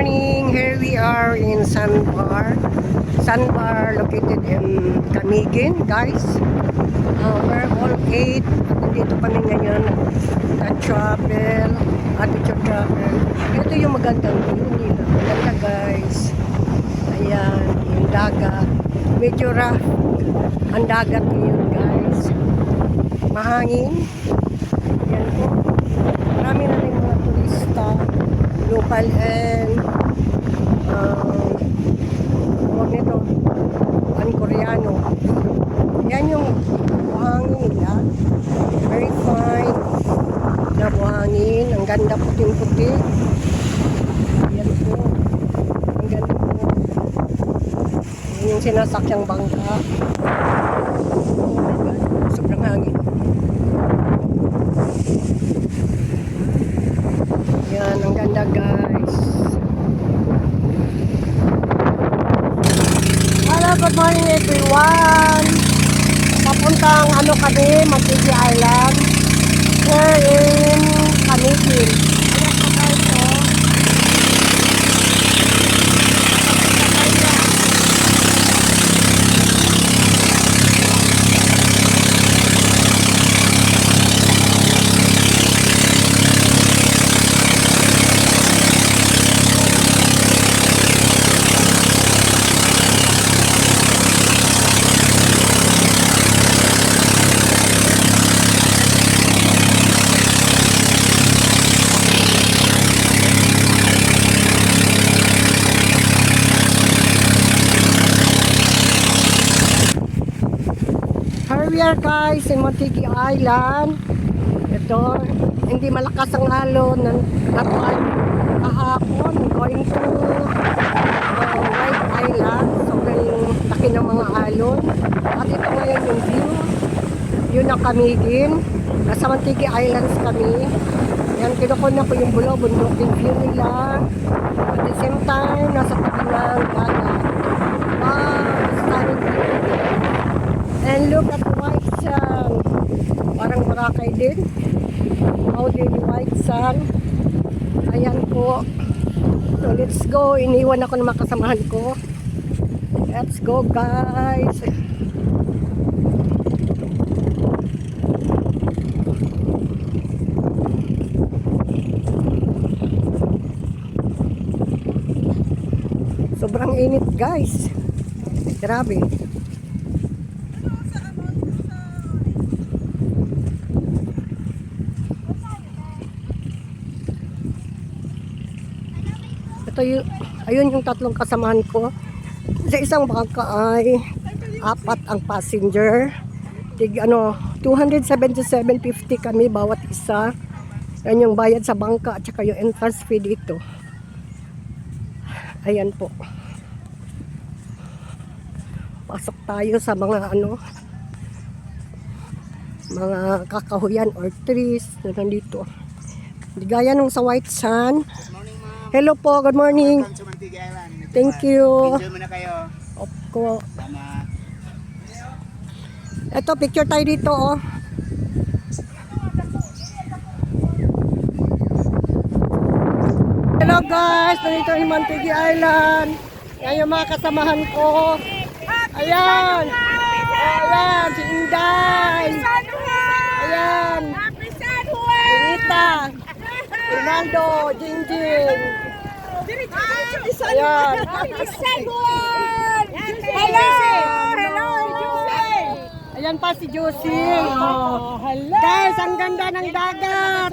morning. Here we are in Sandbar. Sandbar located in Camiguin, guys. We're all 8. At nandito kami ngayon at travel. Attitude travel. Ito yung magandang view nila. Maganda, guys. Ayan, yung dagat. Medyo rough ang dagat ngayon, guys. Mahangin. Ayan po. Marami na rin mga turista, local and huwag nito, Koreano. Yan yung buhangin nila. Very fine na buhangin. Ang ganda, puting-puti. Yan po. Ang ganda po. Yan yung sinasakyang bangka. Oh my God. Sobrang hangin. Yan, ang ganda, guys. Hello, good morning everyone. Papuntang kami, Montigi Island. Here in Camiguin. Ayan po, guys, oh. We are, guys, in Montigi Island. Ito, hindi malakas ang alon ng katuan kahapon. Going to White Island. Sobrang laki ng mga alon. At ito ngayon yung view. Yun ang Camiguin. Nasa Montigi Islands kami. Yan, kinukuna ko yung bundok yung view nila. At the same time, nasa tabi ng dagat. Stunning view. And look at the white sun. Parang Boracay din. How the white sun. Ayan po. So let's go. Iniwan ako ng mga kasamahan ko. Let's go, guys. Sobrang init, guys. Grabe. Ito yung, ayun yung tatlong kasamahan ko. Sa isang bangka ay 4 ang passenger. 277.50 kami bawat isa. Yan yung bayad sa bangka at saka yung entrance fee dito. Ayan po. Pasok tayo sa mga mga kakahuyan or trees na nandito. Di gaya nung sa White Sand. Hello po, good morning. Thank you. Enjoy muna kayo. Opo. Tama. Ito, picture tayo dito, oh. Hello guys, nandito yung Montigi Island. Yan yung mga kasamahan ko. Ayan. Ayan, si Inday. Ayan. Inita. Ronaldo, Jingjing. Ayan. Hello! Hello, Josie! Ayan pa si Josie. Oh, hello! Guys, ang ganda ng dagat.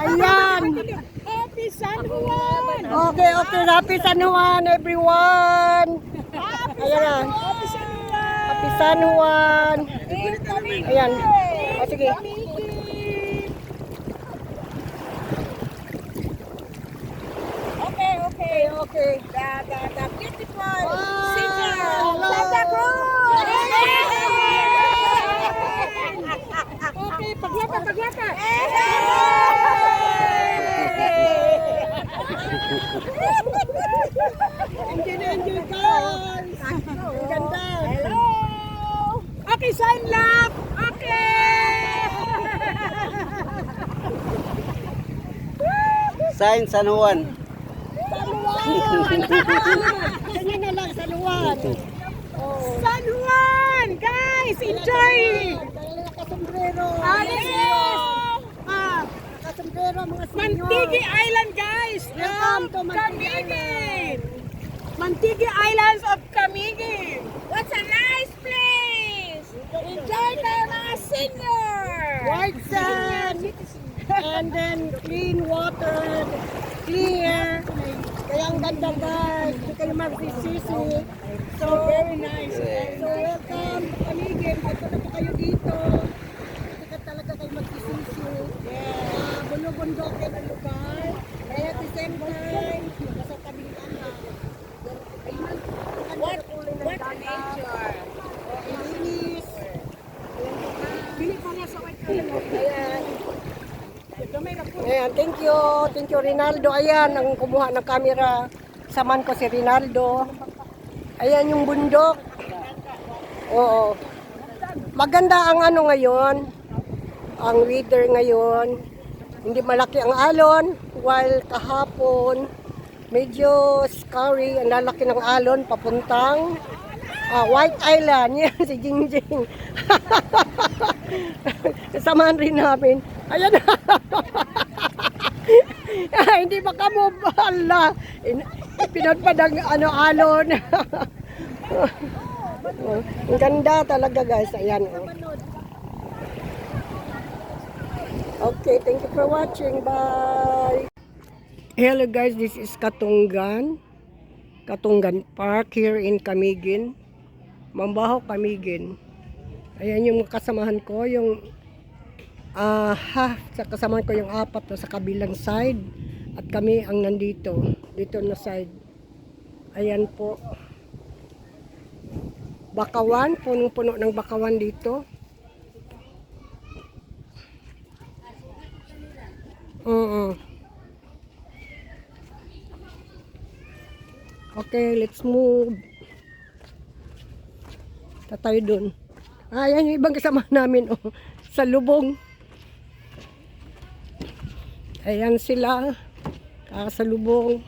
Ayan. Happy San Juan! Okay, happy San Juan, everyone. Ayan. Happy San Juan! Happy San Juan. Ayan. O, sige. Okay. The beautiful Wow! singer, Hello! Santa Cruz! Okay, paglata. Enjoy, guys. Ang ganda. Hello! Okay, sign love! Okay! Sign San Juan. San Juan! Ganyan na lang, San Juan. San Juan! Guys, enjoy! Nakasombrero. This is Nakasombrero mga senyor. Mantigi Island, guys! Welcome to Mantigi Camiguin! Mantigi Islands of Camiguin! What's a nice place! Enjoy tayo mga senior! White sand. And then clean water. Clear. Kaya ang ganda guys. Hindi kayo magsisisi. So very nice. So welcome to Camiguin. Punta na po kayo dito. Hindi ka talaga kayo magsisisi. Bulubundokin ang lugar. Kaya at the same time, nasa kabilian na. What a nature. Linis. Bili ko nga sa white color. Ayan. Ayan, thank you. Thank you, Rinaldo. Ayan, ang kumuha ng camera. Saman ko si Rinaldo. Ayan yung bundok. Oo. Maganda ang ano ngayon. Ang weather ngayon. Hindi malaki ang alon. While kahapon, medyo scary. Ang lalaki ng alon papuntang White Island. Yan, si Jingjing. Samahan rin namin. Ayan. Hindi pa kamo bala. Pinadpad ang alon. Ang ganda talaga guys. Ayan. Okay, thank you for watching. Bye. Hello guys, this is Katunggan. Katunggan Park here in Camiguin. Mambaho, Camiguin. Ayan yung kasamahan ko, yung sa kasamahan ko yung apat na sa kabilang side at kami ang nandito, dito na side. Ayan po. Bakawan, punong-puno ng bakawan dito. Okay, let's move. Tayo dun. Ayan yung ibang kasama namin sa lubong. Ayan sila. Sa lubong.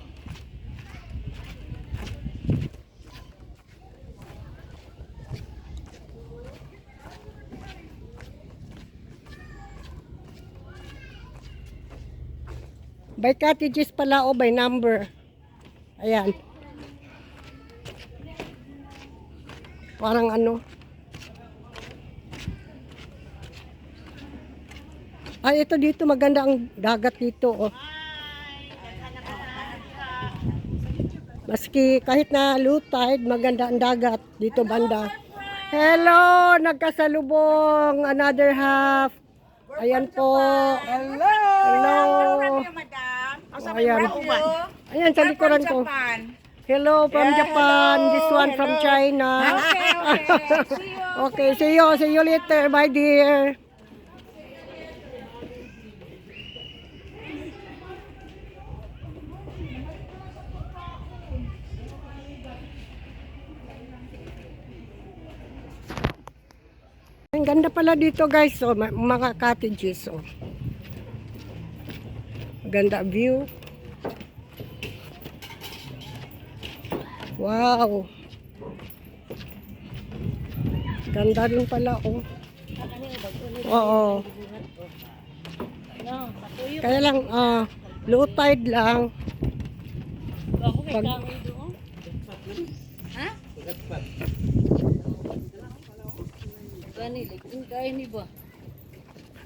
By cottages pala o by number. Ayan. Parang ano. Ay, ito dito maganda ang dagat dito. Oh. Maski kahit na low tide, maganda ang dagat dito banda. Hello, nagkasalubong another half. Ayan po. Hello! Hello. Madam. Ayan. Ayan sa likuran ko. Hello from Japan. This one from China. Okay, see you. See you later. Bye dear. Ang ganda pala dito guys, so mga cottages, so ganda view. Wow, ganda rin pala oh. Oo. Kaya lang low tide lang. Pag,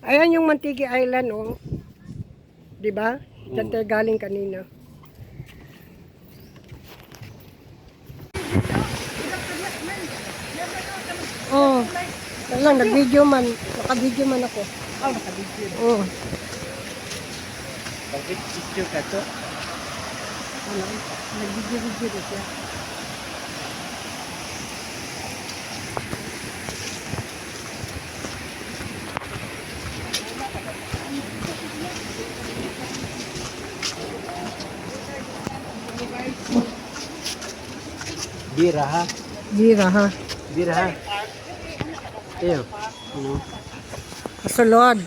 ayan yung Mantigi Island oh. 'Di ba? Diyan tayo galing kanina. Oh. Kaya lang nag-video man. Naka-video man ako. Oh, nakabigyan. Oh. Bakit picture ka to? Ano? Nag-video din siya. Bira ha? Gira ha. Bira ha? Iyo. Ano? Kasulod.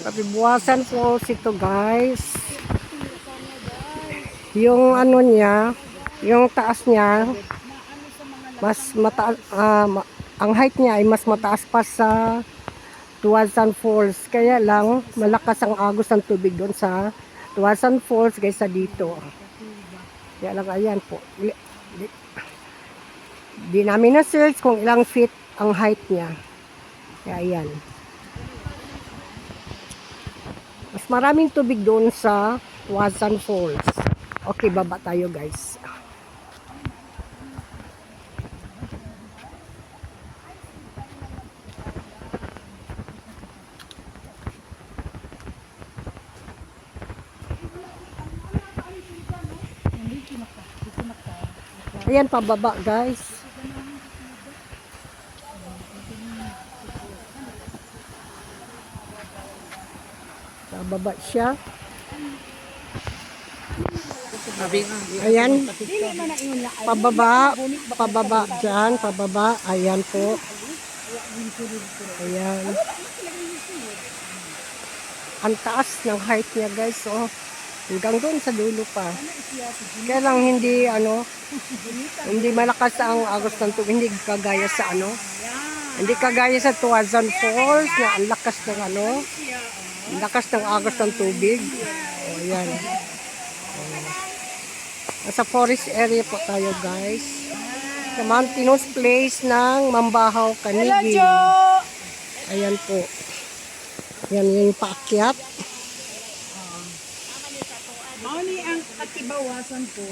Kabibuwasan Falls ito guys. Yung ano niya, yung taas niya, mas mataas, ang height niya ay mas mataas pa sa Tuwasan Falls. Kaya lang, malakas ang agos ng tubig doon sa Tuwasan Falls kaysa dito. Kaya lang, ayan po. Di namin na-search kung ilang feet ang height niya. Kaya ayan. Mas maraming tubig doon sa Tuwasan Falls. Okay, baba tayo guys. Ayan, pababa guys. Pababa siya. Ayan. Pababa. Pababa dyan. Pababa. Ayan po. Ayan. Ang taas ng height niya guys. Oh. Hanggang doon sa dulo pa. Kaya lang hindi hindi malakas ang agos ng tubig. Hindi kagaya sa hindi kagaya sa Tuwasan Falls na ang lakas ng ang lakas ng agos ng tubig. O yan. Nasa forest area po tayo guys. Sa mountainous place ng Mambahaw, Kanigi. Ayan po. Yan yung paakyat. Ani ang Katibawasan po.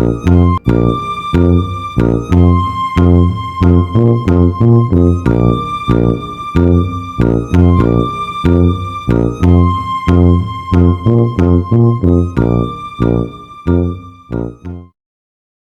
Thank you.